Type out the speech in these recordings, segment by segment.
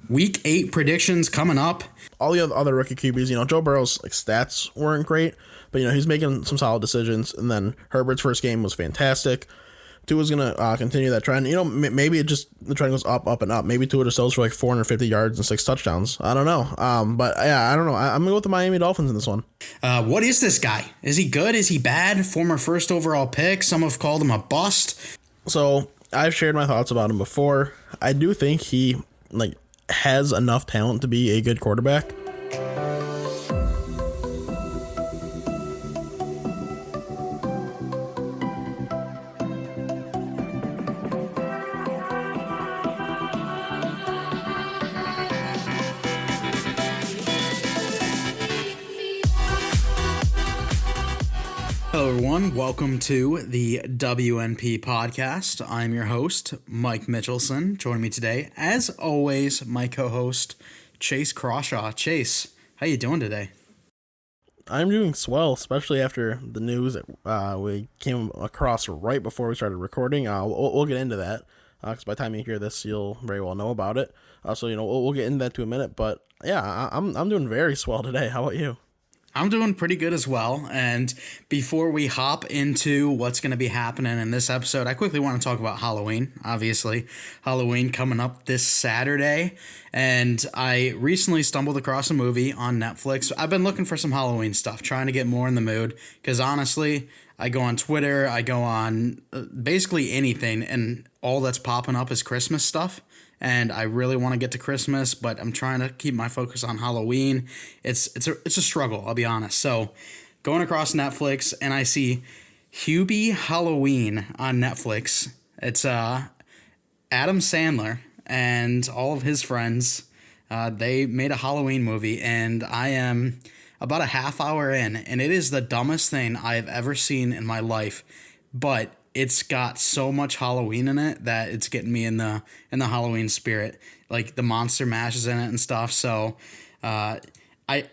Week 8 predictions coming up. All the other rookie QBs, Joe Burrow's stats weren't great, but he's making some solid decisions. And then Herbert's first game was fantastic. Tua's gonna continue that trend. Maybe the trend goes up, up, and up. Maybe Tua just sells for 450 yards and 6 touchdowns. I don't know. But yeah, I don't know. I'm gonna go with the Miami Dolphins in this one. What is this guy? Is he good? Is he bad? Former first overall pick. Some have called him a bust. So I've shared my thoughts about him before. I do think he has enough talent to be a good quarterback. Hello, everyone. Welcome to the WNP podcast. I'm your host, Mike Mitchelson. Joining me today, as always, my co-host, Chase Crawshaw. Chase, how you doing today? I'm doing swell, especially after the news that we came across right before we started recording. We'll get into that, because by the time you hear this, you'll very well know about it. So we'll get into that in a minute. But yeah, I'm doing very swell today. How about you? I'm doing pretty good as well. And before we hop into what's going to be happening in this episode, I quickly want to talk about Halloween. Obviously, Halloween coming up this Saturday. And I recently stumbled across a movie on Netflix. I've been looking for some Halloween stuff, trying to get more in the mood. Because honestly, I go on Twitter, I go on basically anything, and all that's popping up is Christmas stuff. And I really want to get to Christmas, but I'm trying to keep my focus on Halloween. It's a struggle, I'll be honest. So going across Netflix, and I see Hubie Halloween on Netflix. It's Adam Sandler and all of his friends. They made a Halloween movie, and I am about a half hour in, and it is the dumbest thing I've ever seen in my life. But it's got so much Halloween in it that it's getting me in the Halloween spirit. Like the Monster Mash is in it and stuff. So I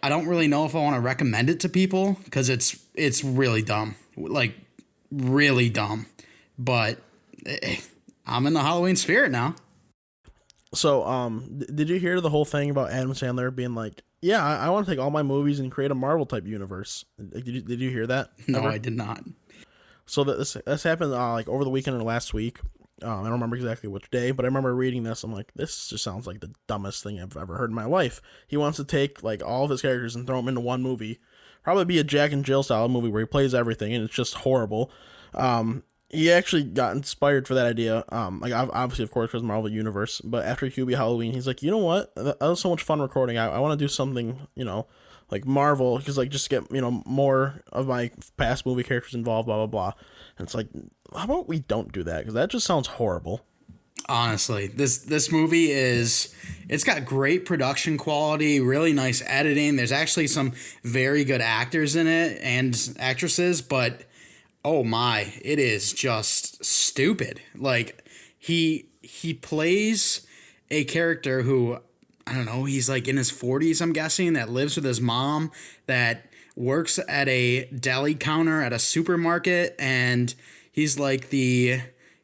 don't really know if I want to recommend it to people because it's really dumb, like really dumb. But I'm in the Halloween spirit now. So did you hear the whole thing about Adam Sandler being like, yeah, I want to take all my movies and create a Marvel type universe? Did you hear that? No, ever? I did not. So this happened over the weekend or last week. I don't remember exactly which day, but I remember reading this. I'm like, this just sounds like the dumbest thing I've ever heard in my life. He wants to take all of his characters and throw them into one movie. Probably be a Jack and Jill style movie where he plays everything and it's just horrible. He actually got inspired for that idea. Obviously, of course, because Marvel Universe. But after Hubie Halloween, he's like, you know what? That was so much fun recording. I want to do something, like Marvel, because just get more of my past movie characters involved, blah blah blah. And it's like, how about we don't do that? Because that just sounds horrible. Honestly, this movie it's got great production quality, really nice editing. There's actually some very good actors in it and actresses, but oh my, it is just stupid. Like he plays a character who, I don't know, he's in his 40s, I'm guessing, that lives with his mom, that works at a deli counter at a supermarket, and he's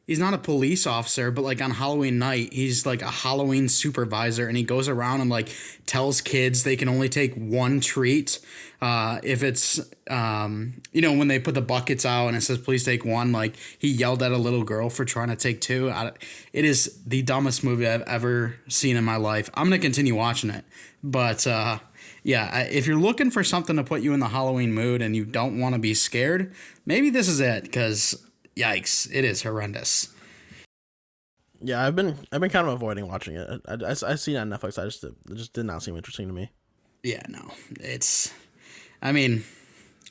he's not a police officer, but on Halloween night, he's a Halloween supervisor, and he goes around and tells kids they can only take one treat. If it's, when they put the buckets out and it says, please take one, he yelled at a little girl for trying to take two. It is the dumbest movie I've ever seen in my life. I'm going to continue watching it. But, if you're looking for something to put you in the Halloween mood and you don't want to be scared, maybe this is it, because yikes, it is horrendous. Yeah, I've been kind of avoiding watching it. I seen it on Netflix. It just did not seem interesting to me. Yeah, no,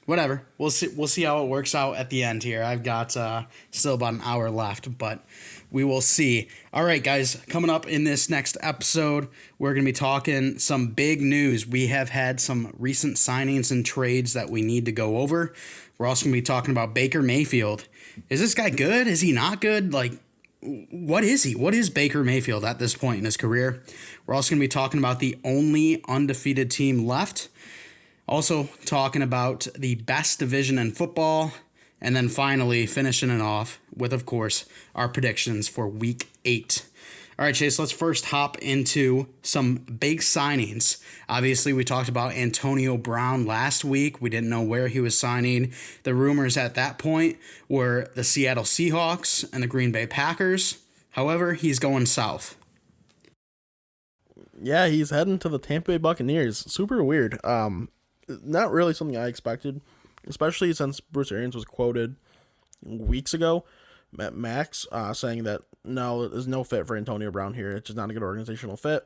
whatever. We'll see how it works out at the end here. I've got still about an hour left, but we will see. All right, guys, coming up in this next episode, we're going to be talking some big news. We have had some recent signings and trades that we need to go over. We're also going to be talking about Baker Mayfield. Is this guy good? Is he not good? What is he? What is Baker Mayfield at this point in his career? We're also going to be talking about the only undefeated team left. Also talking about the best division in football. And then finally finishing it off with, of course, our predictions for Week 8. All right, Chase, let's first hop into some big signings. Obviously, we talked about Antonio Brown last week. We didn't know where he was signing. The rumors at that point were the Seattle Seahawks and the Green Bay Packers. However, he's going south. Yeah, he's heading to the Tampa Bay Buccaneers. Super weird. Not really something I expected, especially since Bruce Arians was quoted weeks ago at Max saying that no, there's no fit for Antonio Brown here. It's just not a good organizational fit.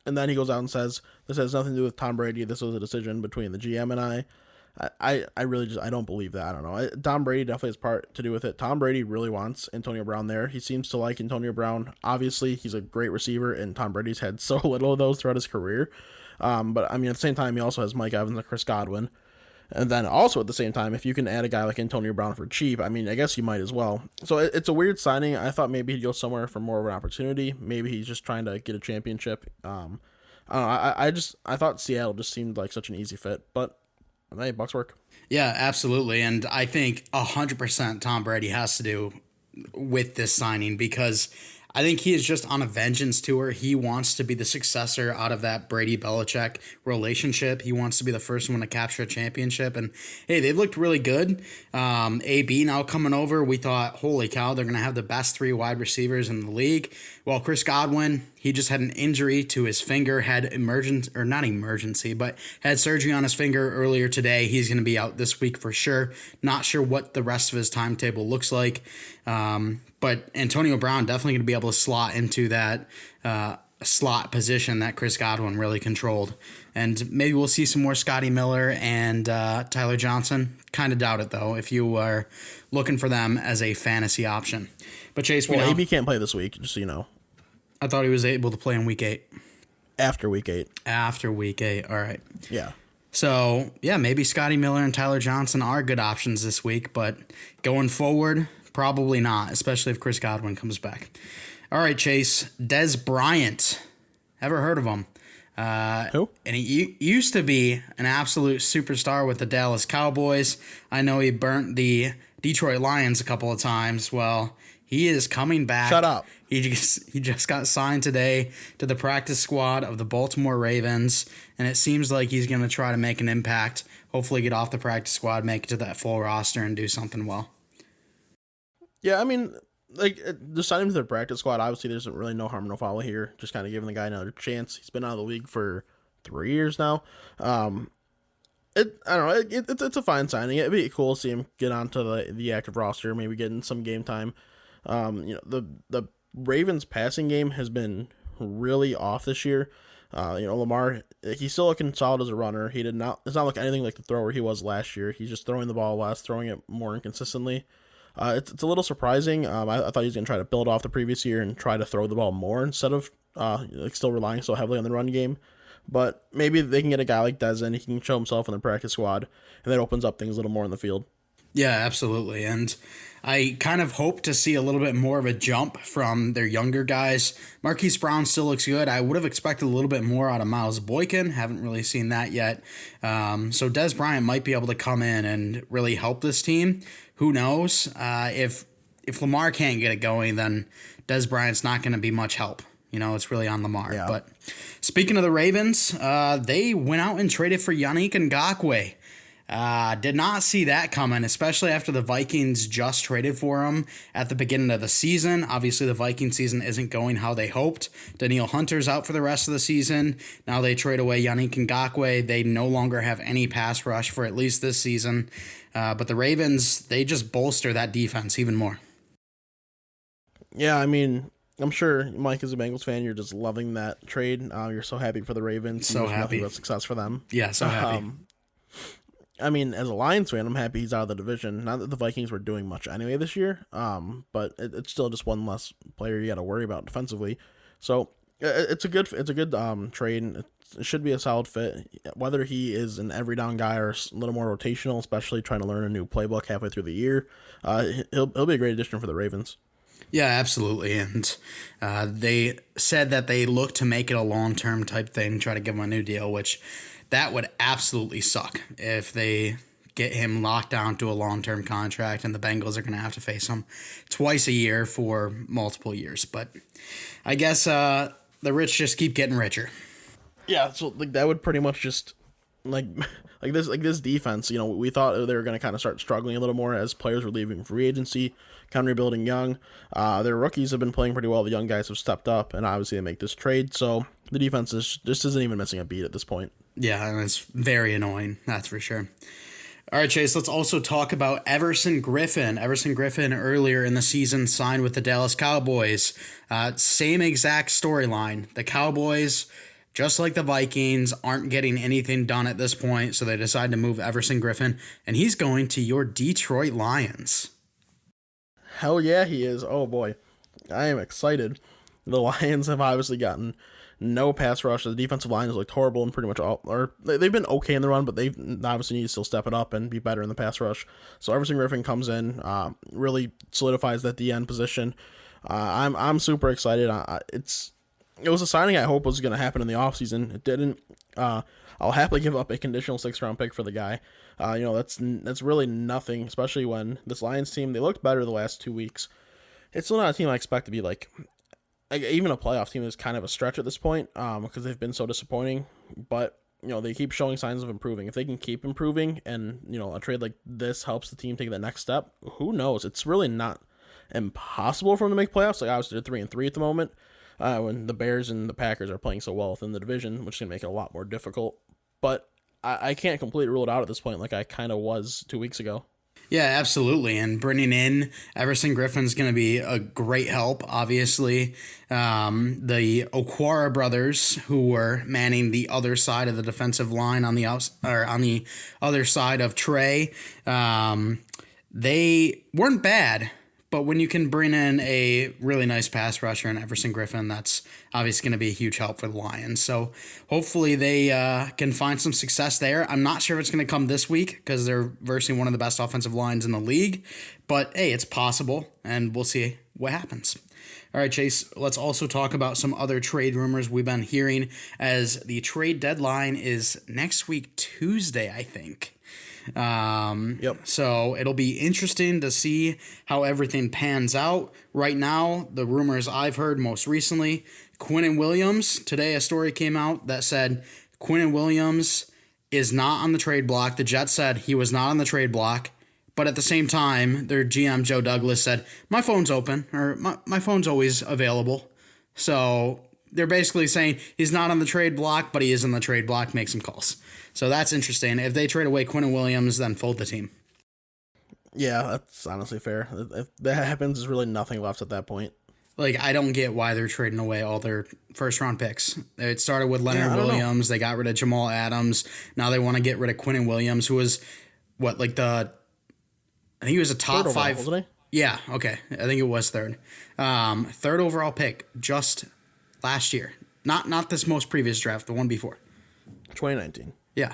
And then he goes out and says, this has nothing to do with Tom Brady. This was a decision between the GM and I. I really just, I don't believe that. I don't know. Tom Brady definitely has part to do with it. Tom Brady really wants Antonio Brown there. He seems to like Antonio Brown. Obviously, he's a great receiver, and Tom Brady's had so little of those throughout his career. But I mean, at the same time, he also has Mike Evans and Chris Godwin. And then also at the same time, if you can add a guy like Antonio Brown for cheap, I mean, I guess you might as well. So it's a weird signing. I thought maybe he'd go somewhere for more of an opportunity. Maybe he's just trying to get a championship. I don't know. I thought Seattle just seemed like such an easy fit, but hey, Bucks work. Yeah, absolutely. And I think 100% Tom Brady has to do with this signing because I think he is just on a vengeance tour. He wants to be the successor out of that Brady-Belichick relationship. He wants to be the first one to capture a championship. And, hey, they've looked really good. AB now coming over, we thought, holy cow, they're going to have the best 3 wide receivers in the league. Well, Chris Godwin, he just had an injury to his finger, had had surgery on his finger earlier today. He's going to be out this week for sure. Not sure what the rest of his timetable looks like. But Antonio Brown definitely going to be able to slot into that slot position that Chris Godwin really controlled. And maybe we'll see some more Scotty Miller and Tyler Johnson. Kind of doubt it, though, if you are looking for them as a fantasy option. But Chase, AB can't play this week, just so you know. I thought he was able to play in week 8. After week 8. After week 8, all right. Yeah. So, yeah, maybe Scotty Miller and Tyler Johnson are good options this week, but going forward, probably not, especially if Chris Godwin comes back. All right, Chase, Dez Bryant. Ever heard of him? Who? And he used to be an absolute superstar with the Dallas Cowboys. I know he burnt the Detroit Lions a couple of times. Well, he is coming back. Shut up. He just got signed today to the practice squad of the Baltimore Ravens, and it seems like he's going to try to make an impact, hopefully get off the practice squad, make it to that full roster, and do something well. Yeah, I mean, like, just signing him to the practice squad, obviously there's really no harm, no foul here. Just kind of giving the guy another chance. He's been out of the league for 3 years now. I don't know. It's a fine signing. It'd be cool to see him get onto the active roster, maybe getting some game time. The Ravens passing game has been really off this year. Lamar, he's still looking solid as a runner. It's not like anything like the thrower he was last year. He's just throwing the ball less, throwing it more inconsistently. It's a little surprising. I thought he was going to try to build off the previous year and try to throw the ball more instead of still relying so heavily on the run game. But maybe they can get a guy like Dez in. He can show himself in the practice squad, and that opens up things a little more in the field. Yeah, absolutely. And I kind of hope to see a little bit more of a jump from their younger guys. Marquise Brown still looks good. I would have expected a little bit more out of Miles Boykin. Haven't really seen that yet. So Dez Bryant might be able to come in and really help this team. Who knows? If Lamar can't get it going, then Dez Bryant's not going to be much help. It's really on Lamar. Yeah. But speaking of the Ravens, they went out and traded for Yannick Ngakoue. Did not see that coming, especially after the Vikings just traded for him at the beginning of the season. Obviously, the Viking season isn't going how they hoped. Daniil Hunter's out for the rest of the season. Now they trade away Yannick Ngakoue. They no longer have any pass rush for at least this season. But the Ravens, they just bolster that defense even more. Yeah, I mean, I'm sure, Mike, as a Bengals fan, you're just loving that trade. You're so happy for the Ravens. So happy. Nothing but success for them. Yeah, so happy. I mean, as a Lions fan, I'm happy he's out of the division. Not that the Vikings were doing much anyway this year, but it's still just one less player you got to worry about defensively. So it's a good trade. It should be a solid fit. Whether he is an every down guy or a little more rotational, especially trying to learn a new playbook halfway through the year, he'll be a great addition for the Ravens. Yeah, absolutely. And they said that they look to make it a long-term type thing, try to give him a new deal, which that would absolutely suck if they get him locked down to a long-term contract, and the Bengals are going to have to face him twice a year for multiple years. But I guess the rich just keep getting richer. Yeah, so like that would pretty much just like this defense. You know, we thought they were going to kind of start struggling a little more as players were leaving free agency, kind of rebuilding young. Their rookies have been playing pretty well. The young guys have stepped up, and obviously they make this trade. So the defense just isn't even missing a beat at this point. Yeah, and it's very annoying, that's for sure. All right, Chase, let's also talk about Everson Griffin. Everson Griffin earlier in the season signed with the Dallas Cowboys. Same exact storyline. The Cowboys, just like the Vikings, aren't getting anything done at this point, so they decide to move Everson Griffin, and he's going to your Detroit Lions. Hell yeah, he is. Oh boy, I am excited. The Lions have obviously gotten no pass rush. The defensive line has looked horrible and pretty much all, or they've been okay in the run, but they obviously need to still step it up and be better in the pass rush. So Everson Griffin comes in, really solidifies that DN position. I'm super excited. It was a signing I hope was going to happen in the offseason. It didn't. I'll happily give up a conditional 6th-round pick for the guy. That's really nothing, especially when this Lions team, they looked better the last 2 weeks. It's still not a team I expect to be like even a playoff team is kind of a stretch at this point, because they've been so disappointing. But they keep showing signs of improving. If they can keep improving, and a trade like this helps the team take the next step, who knows? It's really not impossible for them to make playoffs. Like obviously they're 3-3 at the moment. When the Bears and the Packers are playing so well within the division, which is going to make it a lot more difficult. But I can't completely rule it out at this point like I kind of was 2 weeks ago. Yeah, absolutely. And bringing in Everson Griffin's going to be a great help, obviously. The Okwara brothers, who were manning the other side of the defensive line on the other side of Trey, they weren't bad. But when you can bring in a really nice pass rusher in Everson Griffin, that's obviously going to be a huge help for the Lions. So hopefully they can find some success there. I'm not sure if it's going to come this week because they're versing one of the best offensive lines in the league. But, hey, it's possible, and we'll see what happens. All right, Chase, let's also talk about some other trade rumors we've been hearing as the trade deadline is next week, Tuesday, I think. So it'll be interesting to see how everything pans out. Right now, the rumors I've heard most recently, Quinnen Williams. Today, a story came out that said Quinnen Williams is not on the trade block. The Jets said he was not on the trade block. But at the same time, their GM, Joe Douglas, said, my phone's open, or my phone's always available. So they're basically saying he's not on the trade block, but he is on the trade block, make some calls. So that's interesting. If they trade away Quinnen Williams, then fold the team. Yeah, that's honestly fair. If that happens, there's really nothing left at that point. Like, I don't get why they're trading away all their first-round picks. It started with Leonard Williams. They got rid of Jamal Adams. Now they want to get rid of Quinnen Williams, who was, I think he was a top overall, 5. Wasn't he? Yeah, okay. I think it was third. Third overall pick just last year. Not this most previous draft, the one before. 2019. Yeah.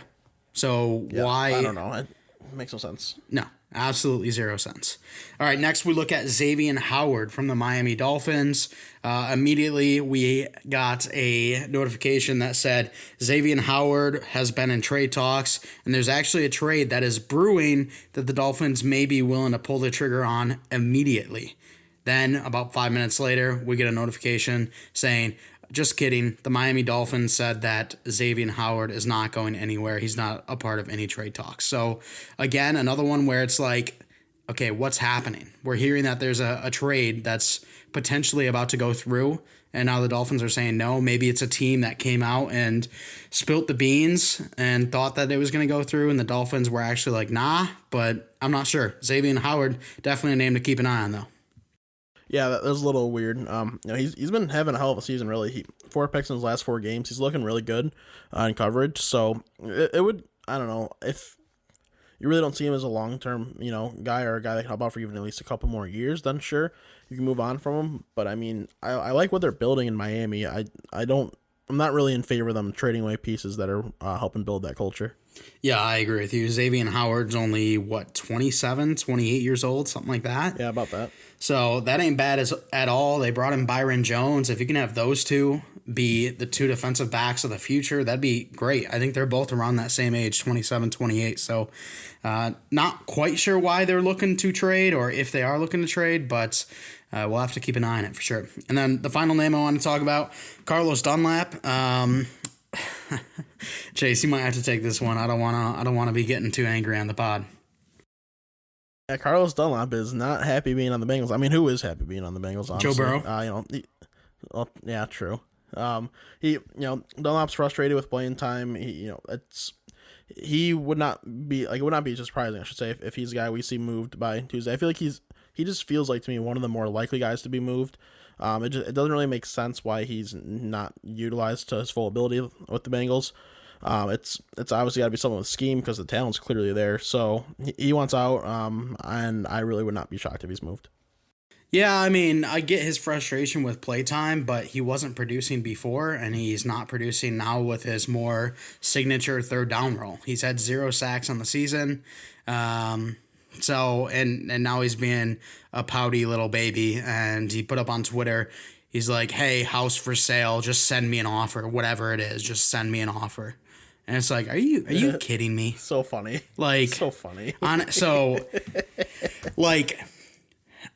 So why? I don't know. It makes no sense. No, absolutely zero sense. All right, next we look at Xavier Howard from the Miami Dolphins. Immediately we got a notification that said Xavier Howard has been in trade talks, and there's actually a trade that is brewing that the Dolphins may be willing to pull the trigger on immediately. Then, about 5 minutes later, we get a notification saying, just kidding. The Miami Dolphins said that Xavier Howard is not going anywhere. He's not a part of any trade talks. So, again, another one where it's like, okay, what's happening? We're hearing that there's a trade that's potentially about to go through, and now the Dolphins are saying no. Maybe it's a team that came out and spilt the beans and thought that it was going to go through, and the Dolphins were actually like, nah, but I'm not sure. Xavier Howard, definitely a name to keep an eye on, though. Yeah, that was a little weird. He's been having a hell of a season, really. 4 picks in his last 4 games. He's looking really good in coverage. So it would, I don't know, if you really don't see him as a long-term, guy or a guy that can help out for even at least a couple more years, then sure, you can move on from him. But I mean, I like what they're building in Miami. I don't I'm not really in favor of them trading away pieces that are helping build that culture. Yeah, I agree with you. Xavier Howard's only, 27, 28 years old, something like that. Yeah, about that. So that ain't bad at all. They brought in Byron Jones. If you can have those two be the two defensive backs of the future, that'd be great. I think they're both around that same age, 27, 28. So not quite sure why they're looking to trade or if they are looking to trade, but we'll have to keep an eye on it for sure. And then the final name I want to talk about, Carlos Dunlap. Chase, you might have to take this one. I don't want to be getting too angry on the pod. Yeah, Carlos Dunlap is not happy being on the Bengals. I mean, who is happy being on the Bengals? Honestly? Joe Burrow. Yeah, true. Dunlap's frustrated with playing time. He would not be like, it would not be just surprising, I should say, if he's a guy we see moved by Tuesday. I feel like he just feels like, to me, one of the more likely guys to be moved. It doesn't really make sense why he's not utilized to his full ability with the Bengals. It's obviously got to be something with scheme because the talent's clearly there. So he wants out, and I really would not be shocked if he's moved. Yeah, I mean, I get his frustration with playtime, but he wasn't producing before, and he's not producing now with his more signature third down role. He's had 0 sacks on the season. So now he's being a pouty little baby, and he put up on Twitter, he's like, "Hey, house for sale, just send me an offer, whatever it is, just send me an offer." And it's like, are you kidding me? So funny. Like, so funny.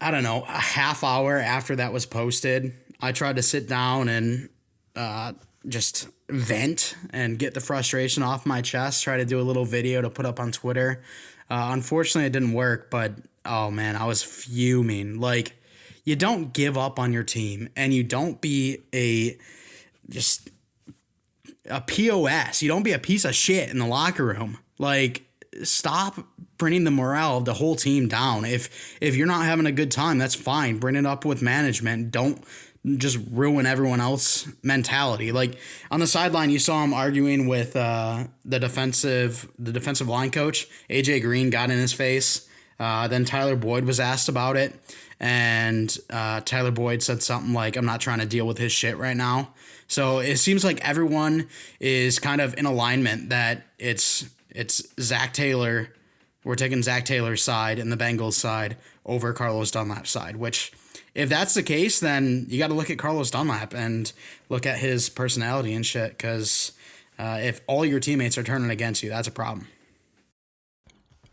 I don't know, a half hour after that was posted, I tried to sit down and just vent and get the frustration off my chest, try to do a little video to put up on Twitter. Unfortunately, it didn't work, but, oh, man, I was fuming. Like, you don't give up on your team, and you don't be a POS. You don't be a piece of shit in the locker room. Like, stop bringing the morale of the whole team down. If you're not having a good time, that's fine. Bring it up with management. Don't just ruin everyone else's mentality. Like, on the sideline, you saw him arguing with the defensive line coach. AJ Green got in his face. Then Tyler Boyd was asked about it, and Tyler Boyd said something like, "I'm not trying to deal with his shit right now." So it seems like everyone is kind of in alignment that it's Zach Taylor. We're taking Zach Taylor's side and the Bengals side over Carlos Dunlap's side, which, if that's the case, then you got to look at Carlos Dunlap and look at his personality and shit, because if all your teammates are turning against you, that's a problem.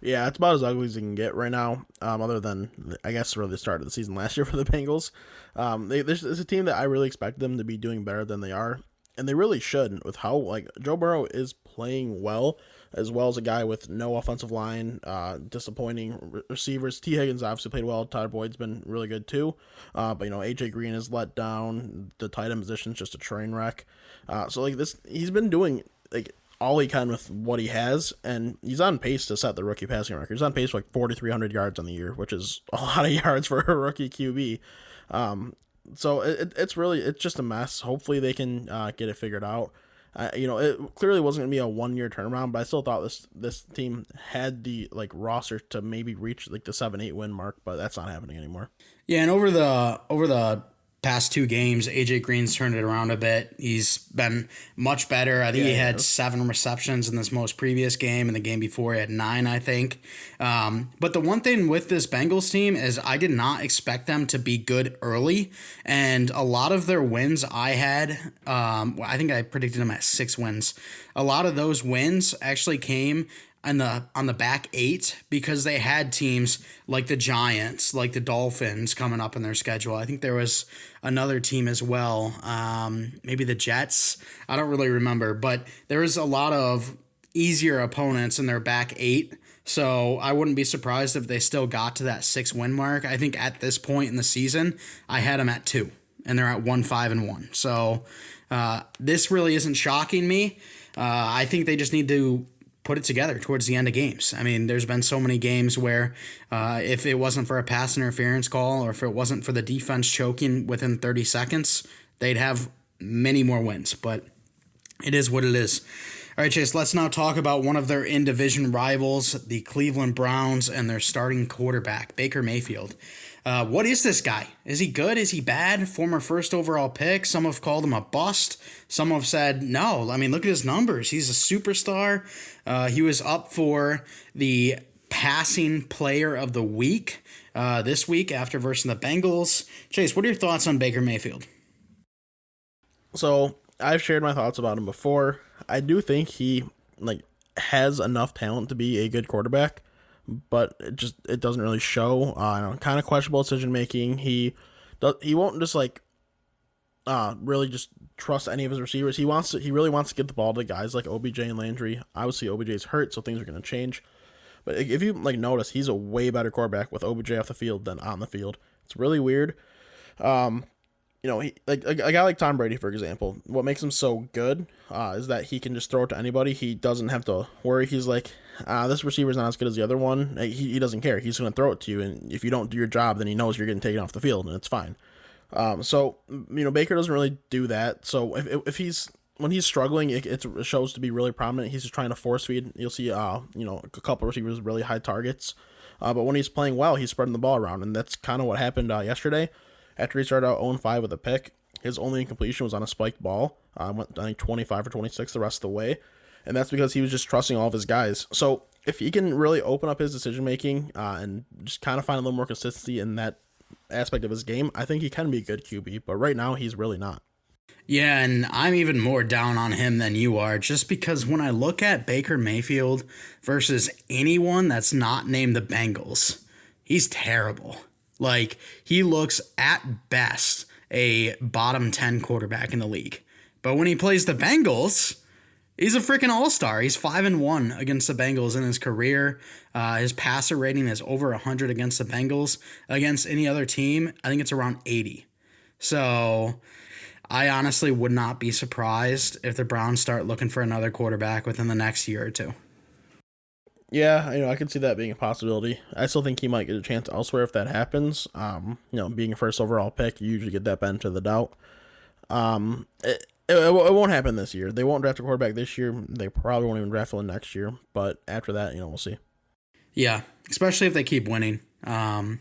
Yeah, it's about as ugly as it can get right now, other than, I guess, really the start of the season last year for the Bengals. There's a team that I really expect them to be doing better than they are, and they really should, with how, like, Joe Burrow is playing well as a guy with no offensive line, disappointing receivers. T. Higgins obviously played well. Tyler Boyd's been really good too. But AJ Green is let down. The tight end position's just a train wreck. So like this, he's been doing like all he can with what he has, and he's on pace to set the rookie passing record. He's on pace for like 4,300 yards on the year, which is a lot of yards for a rookie QB. So it's just a mess. Hopefully they can get it figured out. It clearly wasn't going to be a 1-year turnaround, but I still thought this team had the roster to maybe reach the 7-8 win mark, but that's not happening anymore. Yeah, and over the past 2 games, AJ Green's turned it around a bit. He's been much better. I think he had 7 receptions in this most previous game, and the game before he had 9, I think. But the one thing with this Bengals team is I did not expect them to be good early, and a lot of their wins I had, I think I predicted them at 6 wins. A lot of those wins actually came on the back 8 because they had teams like the Giants, like the Dolphins coming up in their schedule. I think there was another team as well, maybe the Jets. I don't really remember, but there was a lot of easier opponents in their back 8. So I wouldn't be surprised if they still got to that 6-win mark. I think at this point in the season, I had them at 2, and they're at 1-5-1. So this really isn't shocking me. I think they just need to put it together towards the end of games. I mean, there's been so many games where if it wasn't for a pass interference call or if it wasn't for the defense choking within 30 seconds, they'd have many more wins. But it is what it is. All right, Chase, let's now talk about one of their in-division rivals, the Cleveland Browns, and their starting quarterback, Baker Mayfield. What is this guy? Is he good? Is he bad? Former first overall pick. Some have called him a bust. Some have said no. I mean, look at his numbers. He's a superstar. He was up for the passing player of the week this week after versus the Bengals. Chase, what are your thoughts on Baker Mayfield? So I've shared my thoughts about him before. I do think he has enough talent to be a good quarterback, but it doesn't really show. Kind of questionable decision making. He won't just really just trust any of his receivers. He really wants to get the ball to guys like OBJ and Landry. Obviously OBJ's hurt, so things are going to change. But if you notice, he's a way better quarterback with OBJ off the field than on the field. It's really weird. He like a guy like Tom Brady, for example. What makes him so good is that he can just throw it to anybody. He doesn't have to worry. He's like, this receiver's not as good as the other one. He doesn't care. He's going to throw it to you, and if you don't do your job, then he knows you're getting taken off the field, and it's fine. So Baker doesn't really do that. So if when he's struggling, it shows to be really prominent. He's just trying to force feed. You'll see, a couple receivers with really high targets. But when he's playing well, he's spreading the ball around, and that's kind of what happened yesterday. After he started out 0-5 with a pick, his only incompletion was on a spiked ball. Went, I think, 25 or 26 the rest of the way, and that's because he was just trusting all of his guys. So if he can really open up his decision making and just kind of find a little more consistency in that aspect of his game, I think he can be a good QB. But right now, he's really not. Yeah, and I'm even more down on him than you are, just because when I look at Baker Mayfield versus anyone that's not named the Bengals, he's terrible. Like, he looks at best a bottom 10 quarterback in the league. But when he plays the Bengals, he's a freaking all-star. He's 5-1 against the Bengals in his career. His passer rating is over 100 against the Bengals. Against any other team, I think it's around 80. So I honestly would not be surprised if the Browns start looking for another quarterback within the next year or two. Yeah, I can see that being a possibility. I still think he might get a chance elsewhere if that happens. Being a first overall pick, you usually get that benefit of the doubt. It won't happen this year. They won't draft a quarterback this year. They probably won't even draft one next year. But after that, we'll see. Yeah, especially if they keep winning. But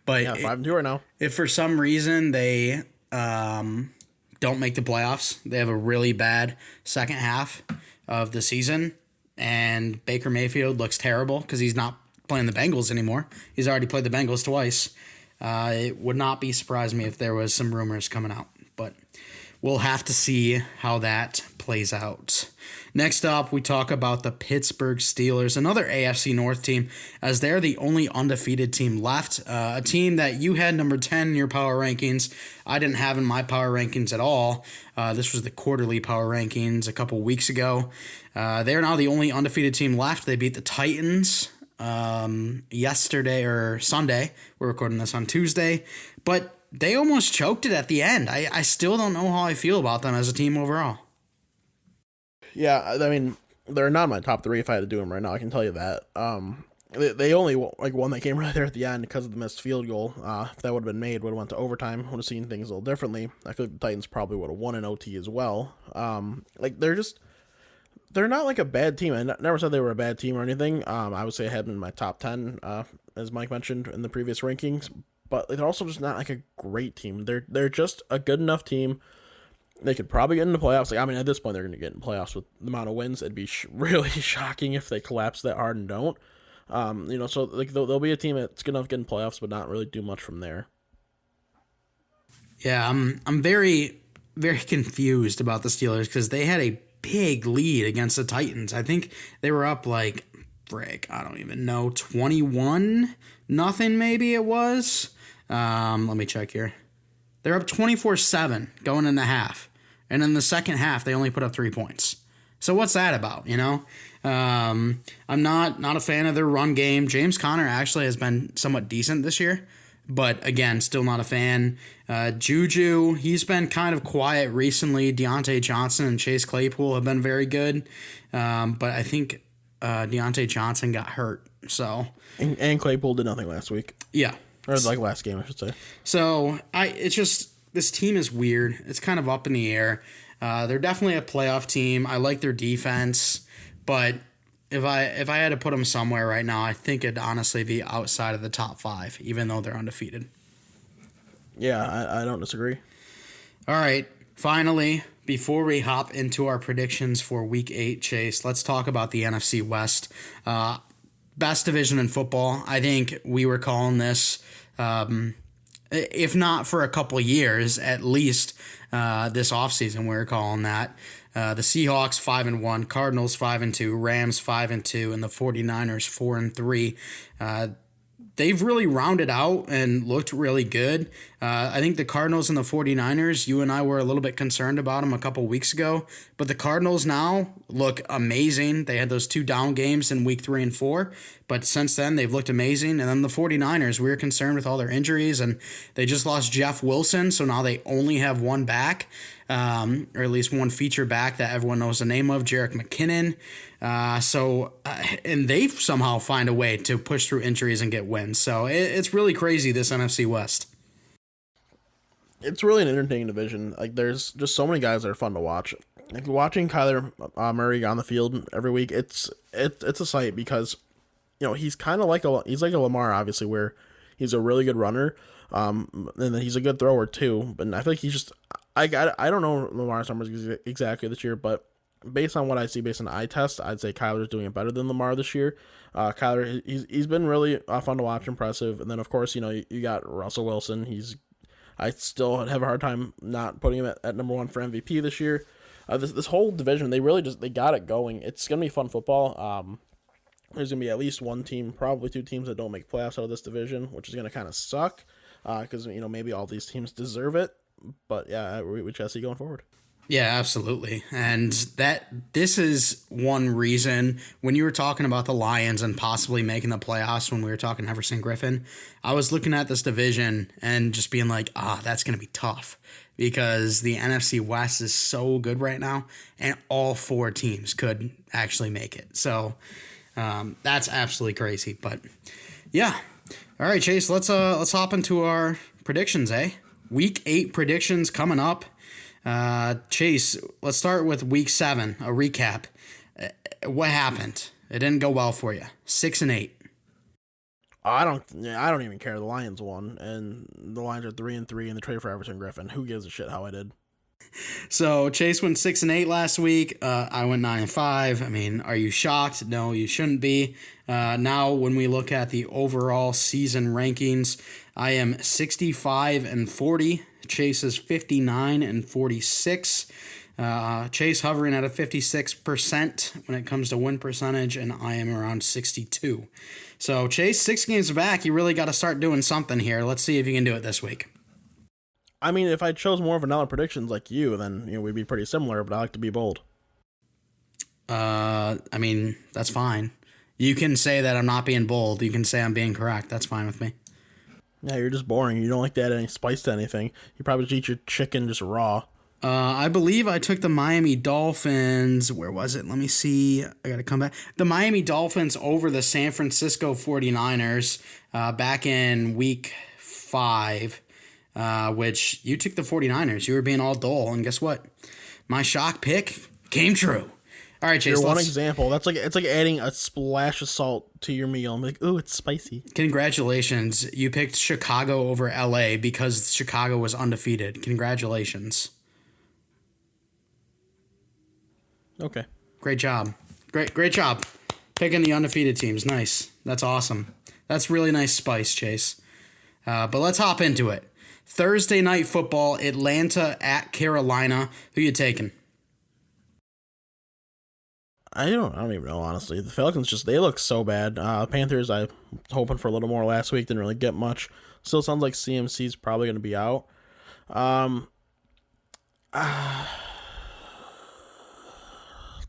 5-2 right now. If for some reason they don't make the playoffs, they have a really bad second half of the season, and Baker Mayfield looks terrible because he's not playing the Bengals anymore. He's already played the Bengals twice. It would not be surprised me if there was some rumors coming out, but we'll have to see how that plays out. Next up, we talk about the Pittsburgh Steelers, another AFC North team, as they're the only undefeated team left. A team that you had number 10 in your power rankings. I didn't have in my power rankings at all. This was the quarterly power rankings a couple weeks ago. They're now the only undefeated team left. They beat the Titans yesterday or Sunday. We're recording this on Tuesday. But they almost choked it at the end. I still don't know how I feel about them as a team overall. Yeah, I mean, they're not in my top 3 if I had to do them right now. I can tell you that. They only one that came right there at the end because of the missed field goal. If that would have been made, would have went to overtime. Would have seen things a little differently. I feel like the Titans probably would have won in OT as well. They're not like a bad team. I never said they were a bad team or anything. I would say I had them in my top 10, as Mike mentioned in the previous rankings. But they're also just not like a great team. They're just a good enough team. They could probably get into playoffs. At this point, they're going to get in playoffs with the amount of wins. It'd be really shocking if they collapse that hard and don't. So they'll be a team that's good enough to get in playoffs, but not really do much from there. Yeah, I'm very, very confused about the Steelers because they had a big lead against the Titans. I think they were up I don't even know, 21-0 maybe it was. Let me check here. They're up 24-7 going into half. And in the second half, they only put up 3 points. So what's that about, I'm not a fan of their run game. James Conner actually has been somewhat decent this year. But again, still not a fan. Juju, he's been kind of quiet recently. Deontay Johnson and Chase Claypool have been very good. But I think Deontay Johnson got hurt. So and Claypool did nothing last week. Yeah. Or last game, I should say. So it's just, this team is weird. It's kind of up in the air. They're definitely a playoff team. I like their defense, but if I had to put them somewhere right now, I think it'd honestly be outside of the top 5, even though they're undefeated. Yeah, I don't disagree. All right, finally, before we hop into our predictions for Week 8, Chase, let's talk about the NFC West. Best division in football. I think we were calling this, if not for a couple years, at least this offseason, we were calling that. The Seahawks 5-1, Cardinals 5-2, Rams 5-2, and the 49ers 4-3. They've really rounded out and looked really good. I think the Cardinals and the 49ers, you and I were a little bit concerned about them a couple weeks ago, but the Cardinals now look amazing. They had those 2 down games in week 3 and 4, but since then they've looked amazing. And then the 49ers, we were concerned with all their injuries, and they just lost Jeff Wilson, so now they only have one back. Or at least one feature back that everyone knows the name of, Jerick McKinnon. And they somehow find a way to push through injuries and get wins. So it's really crazy, this NFC West. It's really an entertaining division. Like, there's just so many guys that are fun to watch. Like, watching Kyler Murray on the field every week, it's a sight because, he's kind of like he's like a Lamar, obviously, where he's a really good runner, and then he's a good thrower too. But I feel like he's just I don't know Lamar's numbers exactly this year, but based on what I see, based on eye test, I'd say Kyler's doing it better than Lamar this year. Kyler, he's been really fun to watch, impressive. And then, of course, you got Russell Wilson. I still have a hard time not putting him at number 1 for MVP this year. This whole division, they got it going. It's going to be fun football. There's going to be at least one team, probably 2 teams that don't make playoffs out of this division, which is going to kind of suck because, maybe all these teams deserve it. But yeah, we just got to see going forward. Yeah, absolutely. And this is one reason when you were talking about the Lions and possibly making the playoffs, when we were talking Everson Griffin, I was looking at this division and just being like, that's going to be tough because the NFC West is so good right now and all 4 teams could actually make it. So that's absolutely crazy. But yeah. All right, Chase, let's hop into our predictions, eh? Week 8 predictions coming up. Chase, let's start with week 7, a recap. What happened? It didn't go well for you. 6-8. I don't even care. The Lions won, and the Lions are 3-3 in the trade for Everson Griffin. Who gives a shit how I did? So Chase went 6-8 last week. I went 9-5. I mean, are you shocked? No, you shouldn't be. Now, when we look at the overall season rankings, I am 65-40. Chase is 59-46. Chase hovering at a 56% when it comes to win percentage, and I am around 62. So Chase, 6 games back. You really got to start doing something here. Let's see if you can do it this week. I mean, if I chose more vanilla predictions like you, then we'd be pretty similar. But I like to be bold. I mean, that's fine. You can say that I'm not being bold. You can say I'm being correct. That's fine with me. Yeah, you're just boring. You don't like to add any spice to anything. You probably just eat your chicken just raw. I believe I took the Miami Dolphins. Where was it? Let me see. I got to come back. The Miami Dolphins over the San Francisco 49ers back in week 5, which you took the 49ers. You were being all dull, and guess what? My shock pick came true. All right, Chase. You're one example. It's like adding a splash of salt to your meal. I'm like, ooh, it's spicy. Congratulations. You picked Chicago over LA because Chicago was undefeated. Congratulations. Okay. Great job. Great job. Picking the undefeated teams. Nice. That's awesome. That's really nice spice, Chase. But let's hop into it. Thursday night football, Atlanta at Carolina. Who you taking? I don't even know, honestly. The Falcons they look so bad. Panthers, I was hoping for a little more last week, didn't really get much. Still sounds like CMC's probably going to be out.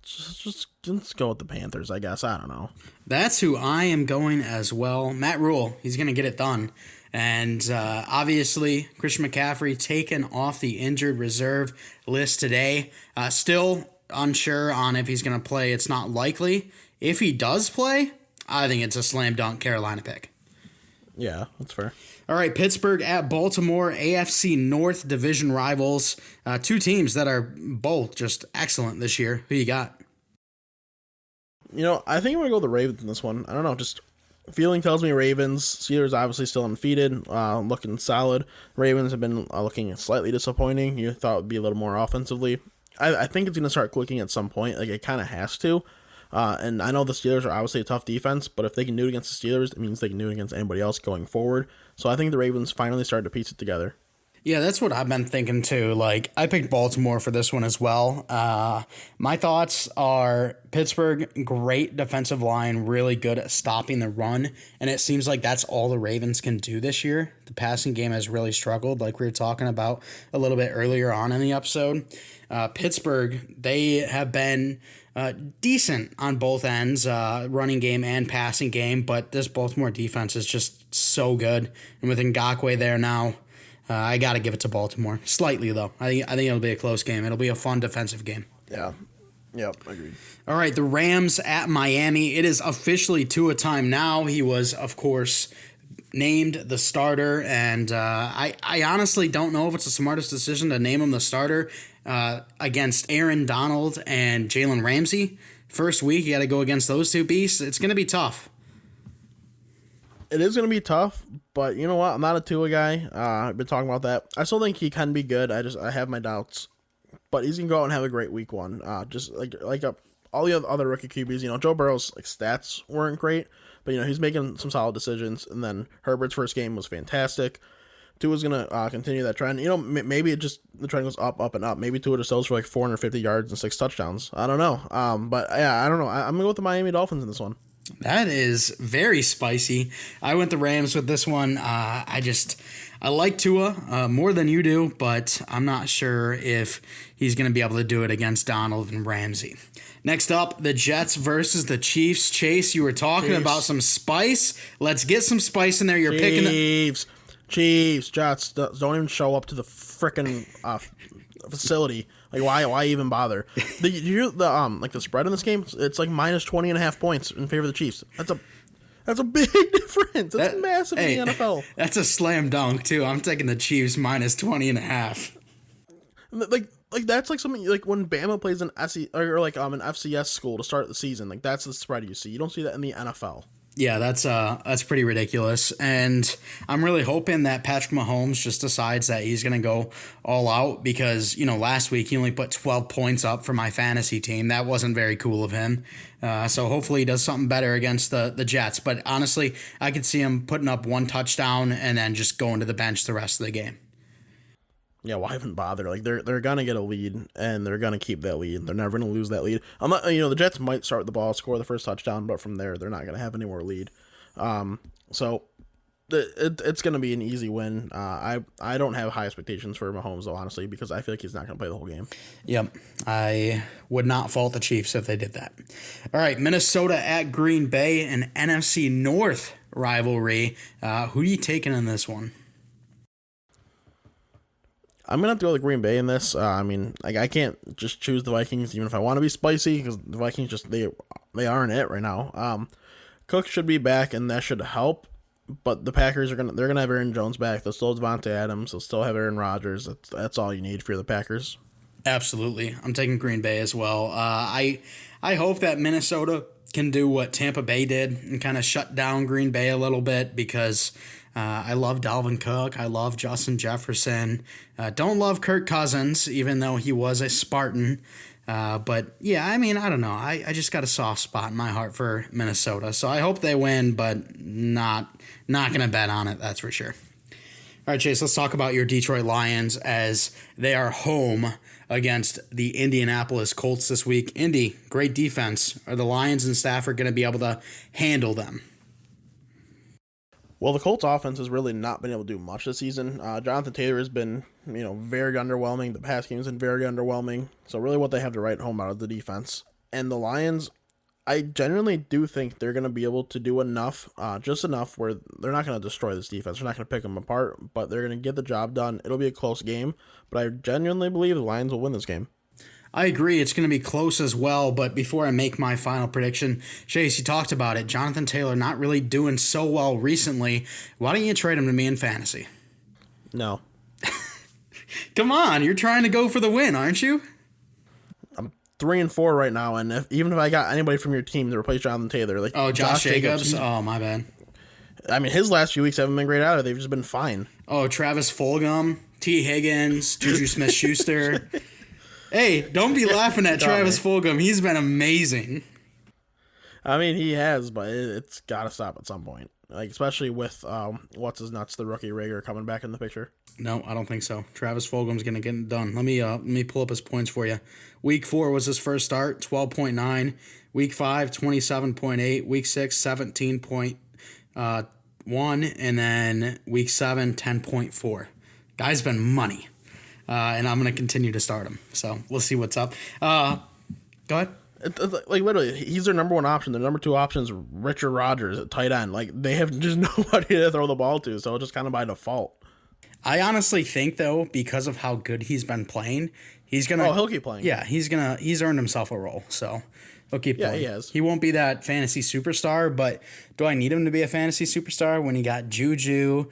Just let's go with the Panthers, I guess. I don't know. That's who I am going as well. Matt Rule, he's going to get it done. And obviously, Christian McCaffrey taken off the injured reserve list today. Still unsure on if he's going to play. It's not likely. If he does play, I think it's a slam dunk Carolina pick. Yeah, that's fair. All right, Pittsburgh at Baltimore, AFC North division rivals. 2 teams that are both just excellent this year. Who you got? I think I'm going to go with the Ravens in this one. I don't know, just feeling tells me Ravens. Steelers obviously still undefeated, looking solid. Ravens have been looking slightly disappointing. You thought it would be a little more offensively. I think it's going to start clicking at some point. Like, it kind of has to. And I know the Steelers are obviously a tough defense, but if they can do it against the Steelers, it means they can do it against anybody else going forward. So I think the Ravens finally started to piece it together. Yeah, that's what I've been thinking too. Like, I picked Baltimore for this one as well. My thoughts are Pittsburgh, great defensive line, really good at stopping the run, and it seems like that's all the Ravens can do this year. The passing game has really struggled, like we were talking about a little bit earlier on in the episode. Pittsburgh, they have been decent on both ends, running game and passing game, but this Baltimore defense is just so good. And with Ngakoue there now, I got to give it to Baltimore. Slightly, though. I think it'll be a close game. It'll be a fun defensive game. Yeah. Yep, agreed. All right, the Rams at Miami. It is officially Tua time now. He was, of course, named the starter, and I honestly don't know if it's the smartest decision to name him the starter against Aaron Donald and Jalen Ramsey. First week, you got to go against those two beasts. It's going to be tough. It is going to be tough, but you know what? I'm not a Tua guy. I've been talking about that. I still think he can be good. I have my doubts, but he's going to go out and have a great week one. Just like all the other rookie QBs. Joe Burrow's stats weren't great, but he's making some solid decisions. And then Herbert's first game was fantastic. Tua's going to continue that trend. Maybe the trend goes up, up, and up. Maybe Tua just sells for like 450 yards and 6 touchdowns. I don't know. But yeah, I don't know. I'm going to go with the Miami Dolphins in this one. That is very spicy. I went the Rams with this one. I like Tua more than you do, but I'm not sure if he's going to be able to do it against Donald and Ramsey. Next up, the Jets versus the Chiefs. Chase, you were talking about some spice. Let's get some spice in there. You're picking the Chiefs. Jets don't even show up to the frickin' facility. Like, why even bother? The spread in this game, it's like minus 20.5 points in favor of the Chiefs. That's a big difference. That's massive in the NFL. That's a slam dunk too. I'm taking the Chiefs minus 20.5. Like that's like something like when Bama plays an SE or like an FCS school to start the season. Like that's the spread you see. You don't see that in the NFL. Yeah, that's pretty ridiculous, and I'm really hoping that Patrick Mahomes just decides that he's going to go all out because, last week he only put 12 points up for my fantasy team. That wasn't very cool of him. So hopefully he does something better against the Jets. But honestly, I could see him putting up 1 touchdown and then just going to the bench the rest of the game. Yeah, why even bother? Like they're gonna get a lead and they're gonna keep that lead. They're never gonna lose that lead. I'm not, the Jets might start the ball, score the first touchdown, but from there they're not gonna have any more lead. So it's gonna be an easy win. I don't have high expectations for Mahomes though, honestly, because I feel like he's not gonna play the whole game. Yep, I would not fault the Chiefs if they did that. All right, Minnesota at Green Bay, an NFC North rivalry. Who are you taking in this one? I'm going to have to go with Green Bay in this. I can't just choose the Vikings even if I want to be spicy because the Vikings they aren't it right now. Cook should be back and that should help, but the Packers they're going to have Aaron Jones back. They'll still have Devontae Adams. They'll still have Aaron Rodgers. That's all you need if you're the Packers. Absolutely. I'm taking Green Bay as well. I hope that Minnesota can do what Tampa Bay did and kind of shut down Green Bay a little bit because I love Dalvin Cook. I love Justin Jefferson. Don't love Kirk Cousins, even though he was a Spartan. But yeah, I don't know. I just got a soft spot in my heart for Minnesota. So I hope they win, but not going to bet on it, that's for sure. All right, Chase, let's talk about your Detroit Lions as they are home against the Indianapolis Colts this week. Indy, great defense. Are the Lions and Stafford going to be able to handle them? Well, the Colts offense has really not been able to do much this season. Jonathan Taylor has been, very underwhelming. The pass game has been very underwhelming. So really what they have to write home out of the defense. And the Lions, I genuinely do think they're going to be able to do enough, just enough where they're not going to destroy this defense. They're not going to pick them apart, but they're going to get the job done. It'll be a close game, but I genuinely believe the Lions will win this game. I agree. It's going to be close as well, but before I make my final prediction, Chase, you talked about it. Jonathan Taylor not really doing so well recently. Why don't you trade him to me in fantasy? No. Come on, you're trying to go for the win, aren't you? I'm 3-4 right now, and even if I got anybody from your team to replace Jonathan Taylor, like Josh Jacobs. Oh, my bad. I mean, his last few weeks haven't been great either. They've just been fine. Oh, Travis Fulgham, T. Higgins, Juju Smith-Schuster. Hey, don't be laughing at Travis Fulgham. He's been amazing. I mean, he has, but it's got to stop at some point. Like, especially with what's his nuts, the rookie Rager coming back in the picture. No, I don't think so. Travis Fulgham's gonna get it done. Let me pull up his points for you. Week 4 was his first start, 12.9. Week 5, 27.8. Week 6, 17.1, and then week 7, 10.4. Guy's been money, and I'm gonna continue to start him. So we'll see what's up. Go ahead. Like, literally, he's their number 1 option. Their number 2 option is Richard Rodgers at tight end. Like, they have just nobody to throw the ball to, so just kind of by default. I honestly think, though, because of how good he's been playing, he's gonna. Oh, he'll keep playing. Yeah, he's earned himself a role, so he'll keep playing. Yeah, he has. He won't be that fantasy superstar, but do I need him to be a fantasy superstar when he got Juju,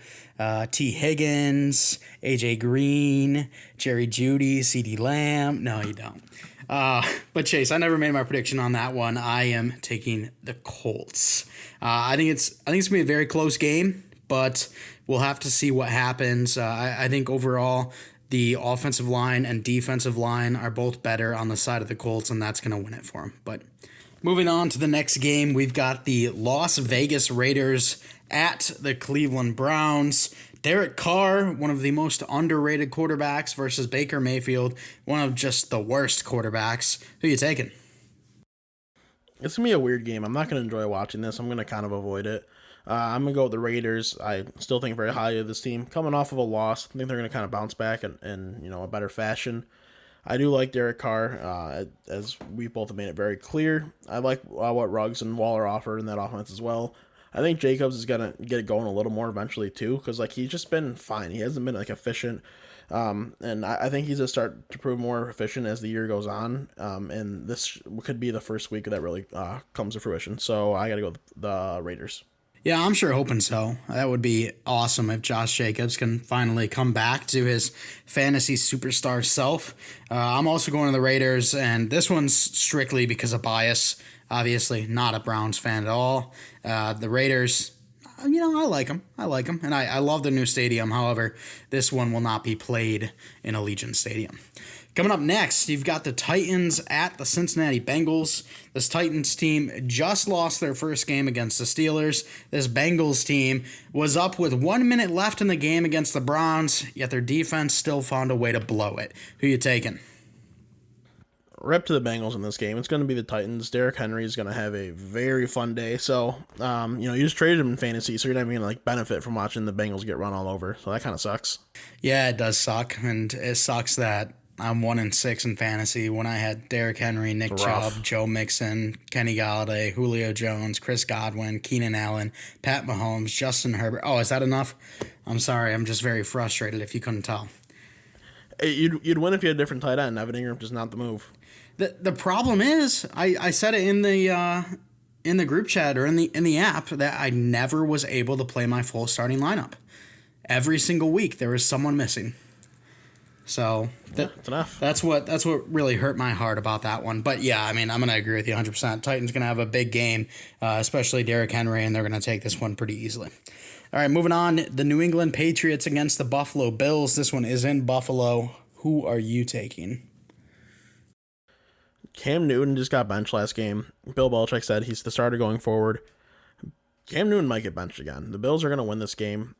T. Higgins, AJ Green, Jerry Jeudy, CeeDee Lamb? No, you don't. But Chase, I never made my prediction on that one. I am taking the Colts. I think it's gonna be a very close game, but we'll have to see what happens. I think overall the offensive line and defensive line are both better on the side of the Colts, and that's going to win it for them. But moving on to the next game, we've got the Las Vegas Raiders at the Cleveland Browns. Derek Carr, one of the most underrated quarterbacks, versus Baker Mayfield, one of just the worst quarterbacks. Who you taking? It's going to be a weird game. I'm not going to enjoy watching this. I'm going to kind of avoid it. I'm going to go with the Raiders. I still think very highly of this team. Coming off of a loss, I think they're going to kind of bounce back in a better fashion. I do like Derek Carr, as we both have made it very clear. I like what Ruggs and Waller offer in that offense as well. I think Jacobs is going to get it going a little more eventually too, because like he's just been fine. He hasn't been like efficient. And I think he's going to start to prove more efficient as the year goes on. And this could be the first week that really comes to fruition. So I got to go with the Raiders. Yeah, I'm sure hoping so. That would be awesome if Josh Jacobs can finally come back to his fantasy superstar self. I'm also going to the Raiders, and this one's strictly because of bias. Obviously, not a Browns fan at all. The Raiders, I like them. And I love the new stadium. However, this one will not be played in Allegiant Stadium. Coming up next, you've got the Titans at the Cincinnati Bengals. This Titans team just lost their first game against the Steelers. This Bengals team was up with 1 minute left in the game against the Browns, yet their defense still found a way to blow it. Who you taking? Rep to the Bengals in this game. It's going to be the Titans. Derrick Henry is going to have a very fun day. So, you just traded him in fantasy, so you're not even going to benefit from watching the Bengals get run all over. So that kind of sucks. Yeah, it does suck, and it sucks that I'm 1-6 in fantasy when I had Derrick Henry, Nick Chubb, Joe Mixon, Kenny Galladay, Julio Jones, Chris Godwin, Keenan Allen, Pat Mahomes, Justin Herbert. Oh, is that enough? I'm sorry. I'm just very frustrated if you couldn't tell. You'd win if you had a different tight end. Evan Ingram just not the move. The problem is, I said it in the group chat or in the app that I never was able to play my full starting lineup. Every single week there was someone missing. So that's enough. That's what really hurt my heart about that one. But yeah, I mean, I'm going to agree with you 100%. Titans going to have a big game, especially Derrick Henry, and they're going to take this one pretty easily. All right, moving on. The New England Patriots against the Buffalo Bills. This one is in Buffalo. Who are you taking? Cam Newton just got benched last game. Bill Belichick said he's the starter going forward. Cam Newton might get benched again. The Bills are going to win this game.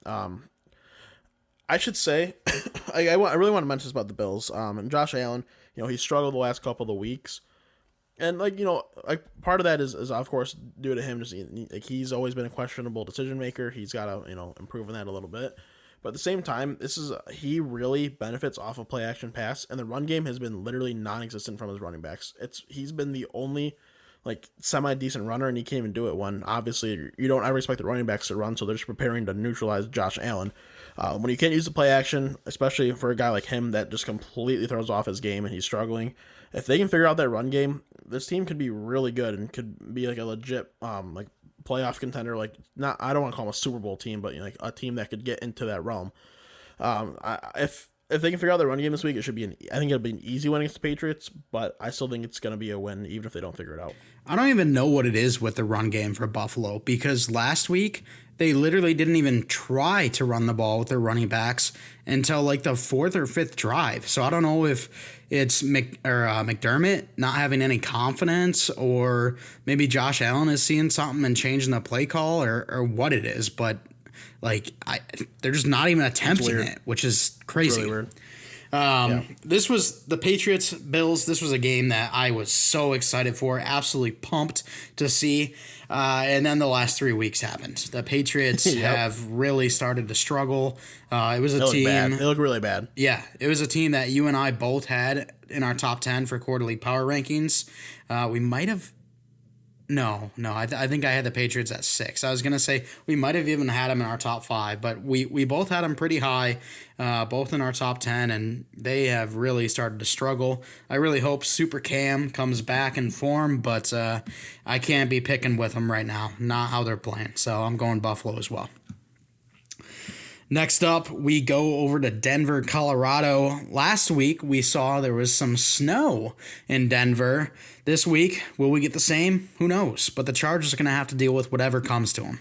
I should say, I really want to mention this about the Bills. And Josh Allen, he struggled the last couple of weeks. And, part of that is of course, due to him. Just he's always been a questionable decision maker. He's got to, improve on that a little bit. But at the same time, he really benefits off of play action pass. And the run game has been literally non-existent from his running backs. He's been the only semi-decent runner, and he can't even do it when, obviously, you don't ever expect the running backs to run, so they're just preparing to neutralize Josh Allen. When you can't use the play action, especially for a guy like him that just completely throws off his game and he's struggling, if they can figure out that run game, this team could be really good and could be a legit playoff contender. I don't want to call them a Super Bowl team, but a team that could get into that realm. If if they can figure out their run game this week, it should be I think it'll be an easy win against the Patriots, but I still think it's going to be a win even if they don't figure it out. I don't even know what it is with the run game for Buffalo, because last week they literally didn't even try to run the ball with their running backs until like the fourth or fifth drive. So I don't know if it's McDermott not having any confidence, or maybe Josh Allen is seeing something and changing the play call, or what it is. But like they're just not even attempting it, which is crazy. It's really weird. This was the Patriots Bills. This was a game that I was so excited for, absolutely pumped to see. And then the last 3 weeks happened. The Patriots have really started to struggle. It was a team. They look really bad. Yeah, it was a team that you and I both had in our top 10 for quarterly power rankings. We might have. No. I think I had the Patriots at 6. I was going to say we might have even had them in our top 5, but we both had them pretty high, both in our top 10, and they have really started to struggle. I really hope Super Cam comes back in form, but I can't be picking with them right now. Not how they're playing, so I'm going Buffalo as well. Next up, we go over to Denver, Colorado. Last week, we saw there was some snow in Denver. This week, will we get the same? Who knows? But the Chargers are going to have to deal with whatever comes to them.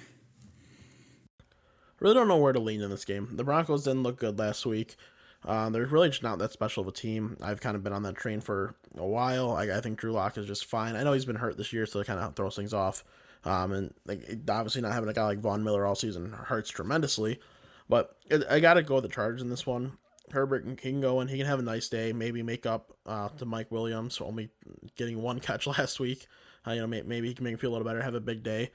Really don't know where to lean in this game. The Broncos didn't look good last week. They're really just not that special of a team. I've kind of been on that train for a while. I think Drew Lock is just fine. I know he's been hurt this year, so it kind of throws things off. And obviously not having a guy like Von Miller all season hurts tremendously. But I got to go with the Chargers in this one. Herbert can go and he can have a nice day. Maybe make up to Mike Williams for only getting 1 catch last week. Maybe he can make him feel a little better, have a big day.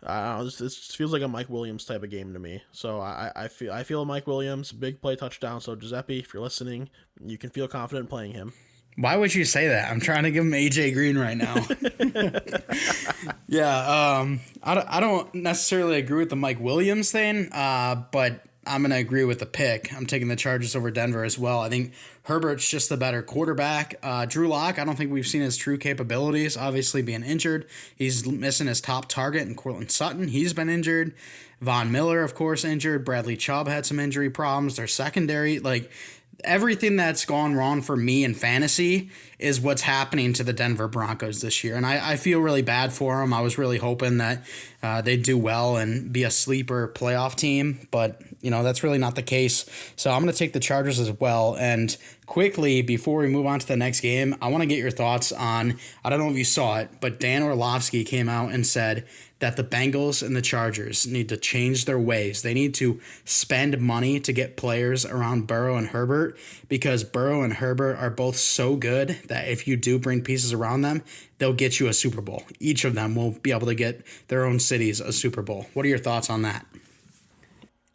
This feels like a Mike Williams type of game to me. So I feel Mike Williams, big play touchdown. So Giuseppe, if you're listening, you can feel confident playing him. Why would you say that? I'm trying to give him AJ Green right now. Yeah, I don't necessarily agree with the Mike Williams thing, but I'm going to agree with the pick. I'm taking the Chargers over Denver as well. I think Herbert's just the better quarterback. Drew Lock, I don't think we've seen his true capabilities, obviously being injured. He's missing his top target in Cortland Sutton. He's been injured. Von Miller, of course, injured. Bradley Chubb had some injury problems. Their secondary, everything that's gone wrong for me in fantasy is what's happening to the Denver Broncos this year. And I feel really bad for them. I was really hoping that they'd do well and be a sleeper playoff team. But, that's really not the case. So I'm going to take the Chargers as well. And quickly, before we move on to the next game, I want to get your thoughts on, I don't know if you saw it, but Dan Orlovsky came out and said that the Bengals and the Chargers need to change their ways. They need to spend money to get players around Burrow and Herbert, because Burrow and Herbert are both so good that if you do bring pieces around them, they'll get you a Super Bowl. Each of them will be able to get their own cities a Super Bowl. What are your thoughts on that?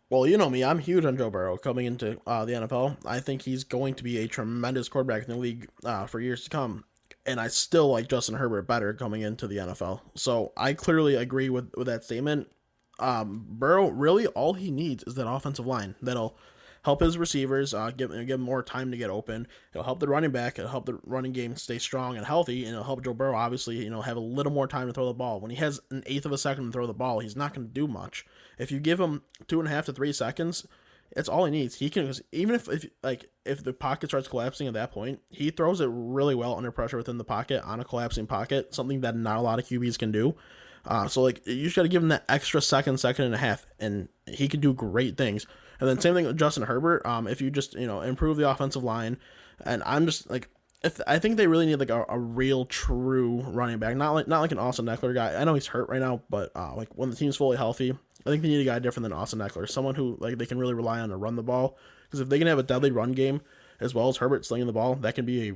Well, you know me. I'm huge on Joe Burrow coming into the NFL. I think he's going to be a tremendous quarterback in the league for years to come. And I still like Justin Herbert better coming into the NFL. So I clearly agree with that statement. Burrow, really all he needs is that offensive line. That'll help his receivers, give him more time to get open. It'll help the running back. It'll help the running game stay strong and healthy. And it'll help Joe Burrow, obviously, have a little more time to throw the ball. When he has an eighth of a second to throw the ball, he's not going to do much. If you give him 2.5 to 3 seconds, it's all he needs. He can, even if the pocket starts collapsing at that point, he throws it really well under pressure within the pocket on a collapsing pocket, something that not a lot of QBs can do. So you just got to give him that extra second and a half, and he can do great things. And then same thing with Justin Herbert. If you just improve the offensive line, and I'm just I think they really need a real true running back, not like an Austin Eckler guy. I know he's hurt right now, but when the team's fully healthy, I think they need a guy different than Austin Eckler, someone who they can really rely on to run the ball. Because if they can have a deadly run game as well as Herbert slinging the ball, that can be a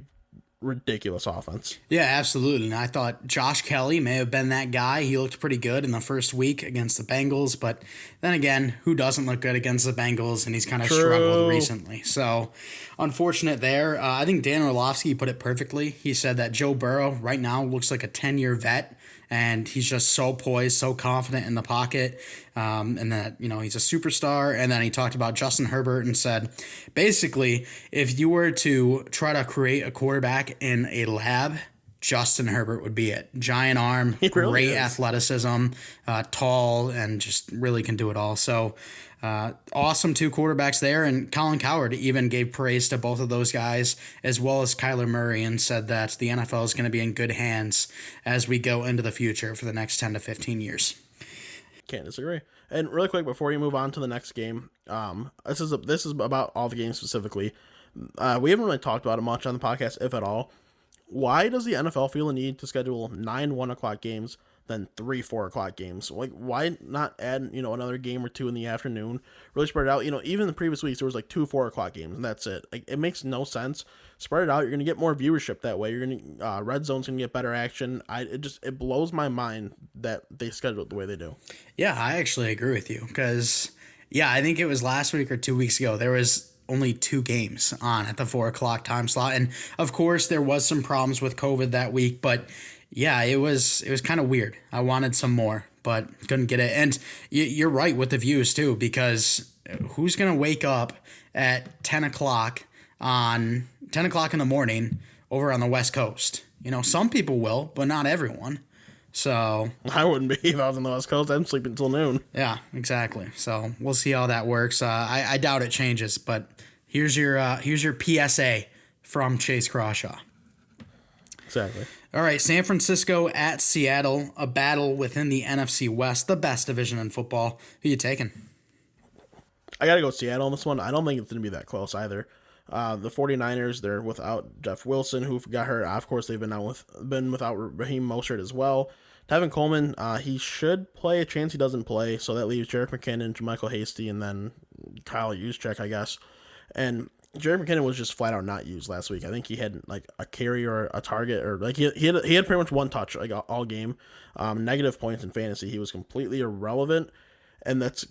ridiculous offense. Yeah, absolutely. And I thought Josh Kelly may have been that guy. He looked pretty good in the first week against the Bengals, but then again, who doesn't look good against the Bengals? And he's kind of struggled recently. So unfortunate there. I think Dan Orlovsky put it perfectly. He said that Joe Burrow right now looks like a 10-year vet. And he's just so poised, so confident in the pocket, and that, he's a superstar. And then he talked about Justin Herbert and said, basically, if you were to try to create a quarterback in a lab, Justin Herbert would be it. Giant arm, He really great is. athleticism, tall, and just really can do it all. So awesome two quarterbacks there. And Colin Cowherd even gave praise to both of those guys, as well as Kyler Murray, and said that the NFL is going to be in good hands as we go into the future for the next 10 to 15 years. Can't disagree. And really quick before you move on to the next game, this is about all the games specifically. We haven't really talked about it much on the podcast, if at all. Why does the NFL feel the need to schedule 9 1 o'clock games, then 3 4 o'clock games? Like, why not add, another game or two in the afternoon? Really spread it out. Even the previous weeks, there was like 2 4 o'clock games, and that's it. Like, it makes no sense. Spread it out. You're going to get more viewership that way. You're going to, red zone's going to get better action. It blows my mind that they schedule it the way they do. Yeah, I actually agree with you because, I think it was last week or 2 weeks ago. There was only 2 games on at the 4 o'clock time slot. And of course there was some problems with COVID that week, but yeah, it was kind of weird. I wanted some more, but couldn't get it. And you're right with the views too, because who's going to wake up at 10 o'clock in the morning over on the West Coast? Some people will, but not everyone. So I wouldn't be if I was on the West Coast. I'm sleeping until noon. Yeah, exactly. So we'll see how that works. I doubt it changes, but here's your PSA from Chase Crawshaw. Exactly. All right, San Francisco at Seattle, a battle within the NFC West, the best division in football. Who you taking? I got to go Seattle on this one. I don't think it's going to be that close either. The 49ers, they're without Jeff Wilson, who got hurt. Of course, they've been without Raheem Mostert as well. Tevin Coleman, he should play. A chance he doesn't play, so that leaves Jerick McKinnon, JaMychal Hasty, and then Kyle Juszczyk, I guess. And Jerick McKinnon was just flat out not used last week. I think he had like a carry or a target, or like he had pretty much one touch like all game. Negative points in fantasy. He was completely irrelevant, and that's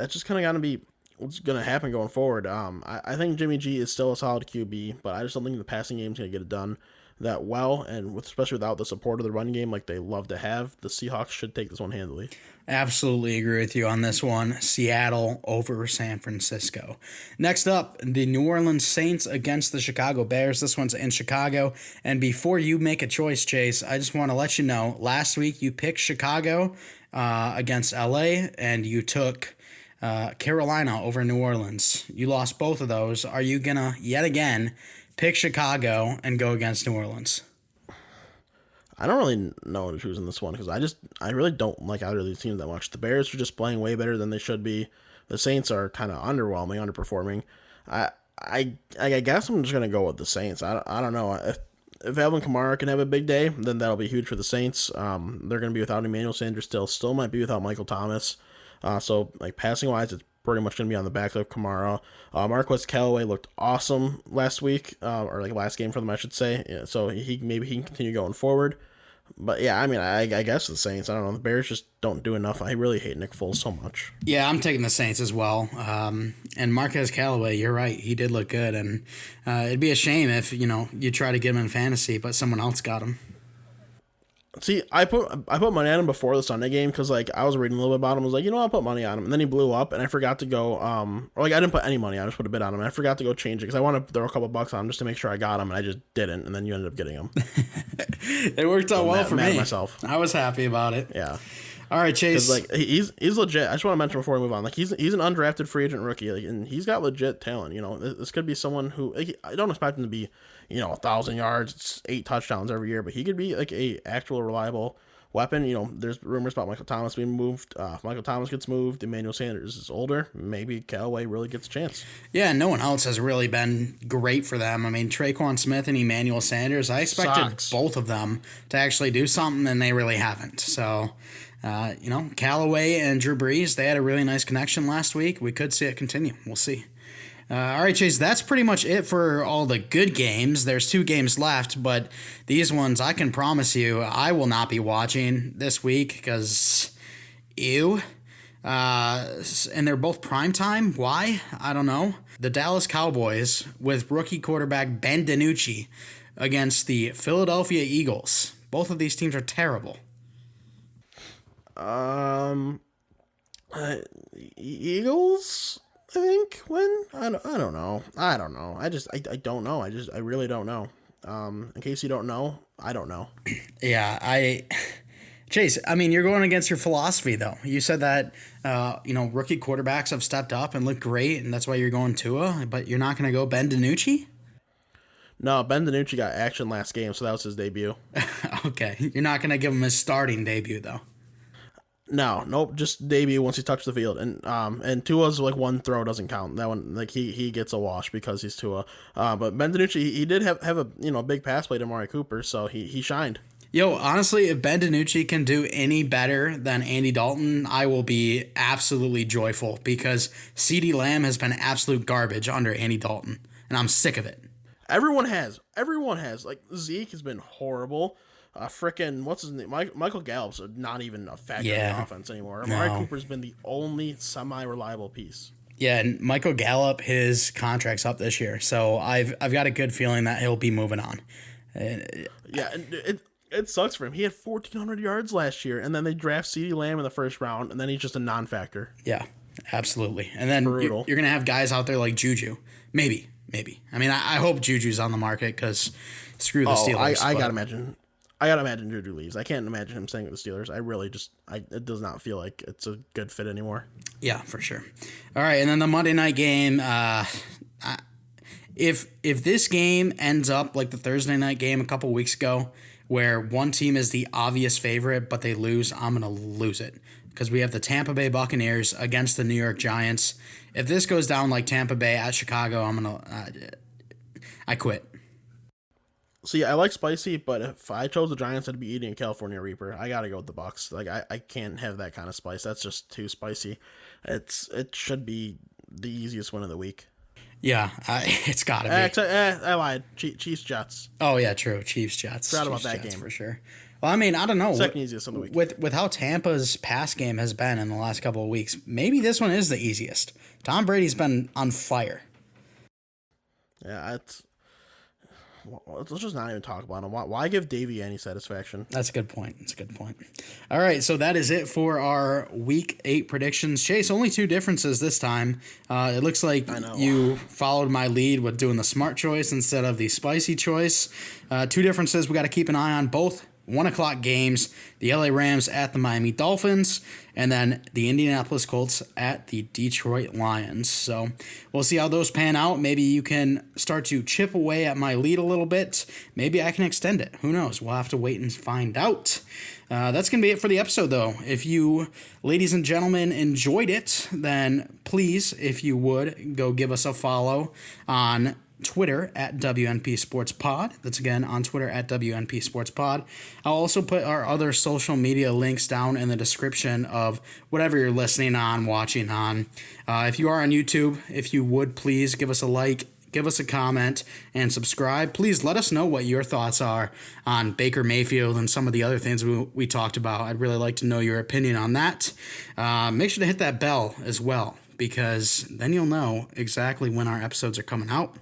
just kind of got to be what's going to happen going forward. I think Jimmy G is still a solid QB, but I just don't think the passing game is going to get it done that well, and especially without the support of the run game like they love to have, the Seahawks should take this one handily. Absolutely agree with you on this one. Seattle over San Francisco. Next up, the New Orleans Saints against the Chicago Bears. This one's in Chicago. And before you make a choice, Chase, I just want to let you know, last week you picked Chicago against LA, and you took Carolina over New Orleans. You lost both of those. Are you going to, yet again, pick Chicago and go against New Orleans? I don't really know to choose in this one because I really don't like either of these teams that much. The Bears are just playing way better than they should be. The Saints are kind of underwhelming, underperforming. I guess I'm just gonna go with the Saints. I don't know if Alvin Kamara can have a big day, then that'll be huge for the Saints. They're gonna be without Emmanuel Sanders still might be without Michael Thomas. So like passing wise, it's pretty much going to be on the back of Kamara. Marquez Callaway looked awesome last week, or like last game for them, I should say. Yeah, so he can continue going forward. But yeah, I mean, I guess the Saints. I don't know. The Bears just don't do enough. I really hate Nick Foles so much. Yeah, I'm taking the Saints as well. And Marquez Callaway, you're right. He did look good, and it'd be a shame if you try to get him in fantasy, but someone else got him. See, I put money on him before the Sunday game because like I was reading a little bit about him. I was like, I'll put money on him, and then he blew up, and I forgot to go. Or like I didn't put any money. I just put a bid on him, and I forgot to go change it because I wanted to throw a couple bucks on him just to make sure I got him, and I just didn't, and then you ended up getting him. It worked out well for me. Myself. I was happy about it. Yeah. All right, Chase. Like he's legit. I just want to mention before we move on. Like he's an undrafted free agent rookie, like, and he's got legit talent. This could be someone who like, I don't expect him to be 1,000 yards, 8 touchdowns every year, but he could be like a actual reliable weapon. There's rumors about Michael Thomas being moved. If Michael Thomas gets moved, Emmanuel Sanders is older. Maybe Callaway really gets a chance. Yeah, no one else has really been great for them. I mean, Traquan Smith and Emmanuel Sanders, I expected both of them to actually do something, and they really haven't. So, Callaway and Drew Brees, they had a really nice connection last week. We could see it continue. We'll see. All right, Chase, that's pretty much it for all the good games. There's 2 games left, but these ones, I can promise you, I will not be watching this week because, ew. And they're both primetime. Why? I don't know. The Dallas Cowboys with rookie quarterback Ben DiNucci against the Philadelphia Eagles. Both of these teams are terrible. Eagles, I think, win. I don't know. I don't know. I don't know. I really don't know. In case you don't know, I don't know. Yeah, Chase, I mean, you're going against your philosophy, though. You said that, rookie quarterbacks have stepped up and looked great, and that's why you're going Tua, but you're not going to go Ben DiNucci? No, Ben DiNucci got action last game, so that was his debut. Okay, you're not going to give him his starting debut, though. No, nope, just debut once he touched the field, and Tua's like one throw doesn't count. That one, like he gets a wash because he's Tua. But Ben DiNucci, he did have a big pass play to Amari Cooper, so he shined. Yo, honestly, if Ben DiNucci can do any better than Andy Dalton, I will be absolutely joyful because CeeDee Lamb has been absolute garbage under Andy Dalton, and I'm sick of it. Everyone has. Like Zeke has been horrible. Frickin' what's his name? Michael Gallup's not even a factor in the offense anymore. Amari Cooper's been the only semi-reliable piece. Yeah, and Michael Gallup, his contract's up this year, so I've got a good feeling that he'll be moving on. Yeah, and it sucks for him. He had 1,400 yards last year, and then they draft CeeDee Lamb in the first round, and then he's just a non-factor. Yeah, absolutely. And then you're going to have guys out there like Juju. Maybe. I mean, I hope Juju's on the market because screw the Steelers. I gotta imagine Juju leaves. I can't imagine him staying with the Steelers. It does not feel like it's a good fit anymore. Yeah, for sure. All right, and then the Monday night game. If this game ends up like the Thursday night game a couple weeks ago, where one team is the obvious favorite but they lose, I'm gonna lose it because we have the Tampa Bay Buccaneers against the New York Giants. If this goes down like Tampa Bay at Chicago, I quit. See, I like spicy, but if I chose the Giants, I'd be eating a California Reaper. I gotta go with the Bucs. Like I can't have that kind of spice. That's just too spicy. It should be the easiest win of the week. Yeah, it's gotta be. I lied. Chiefs Jets. Oh yeah, true. Chiefs Jets. Forgot about that game for sure. Well, I mean, I don't know. Second easiest in the week. With how Tampa's pass game has been in the last couple of weeks, maybe this one is the easiest. Tom Brady's been on fire. Yeah, let's just not even talk about him. Why give Davey any satisfaction? That's a good point. All right, so that is it for our Week 8 predictions. Chase, only 2 differences this time. It looks like you followed my lead with doing the smart choice instead of the spicy choice. 2 differences we got to keep an eye on, both 1 o'clock games, the LA Rams at the Miami Dolphins, and then the Indianapolis Colts at the Detroit Lions. So we'll see how those pan out. Maybe you can start to chip away at my lead a little bit. Maybe I can extend it. Who knows? We'll have to wait and find out. That's going to be it for the episode, though. If you, ladies and gentlemen, enjoyed it, then please, if you would, go give us a follow on Twitter at WNP Sports Pod. That's again on Twitter at WNP Sports Pod. I'll also put our other social media links down in the description of whatever you're listening on, watching on. If you are on YouTube, if you would please give us a like, give us a comment, and subscribe. Please let us know what your thoughts are on Baker Mayfield and some of the other things we talked about. I'd really like to know your opinion on that. Make sure to hit that bell as well, because then you'll know exactly when our episodes are coming out.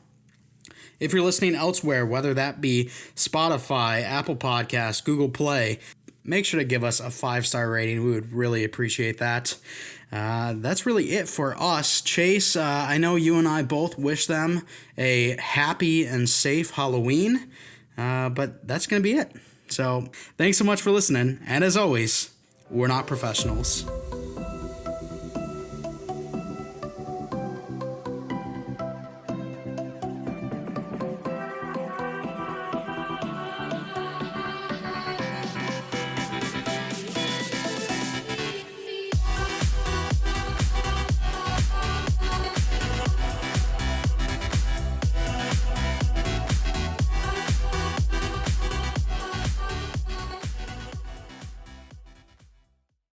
If you're listening elsewhere, whether that be Spotify, Apple Podcasts, Google Play, make sure to give us a 5-star rating. We would really appreciate that. That's really it for us. Chase, I know you and I both wish them a happy and safe Halloween, but that's going to be it. So thanks so much for listening. And as always, we're not professionals.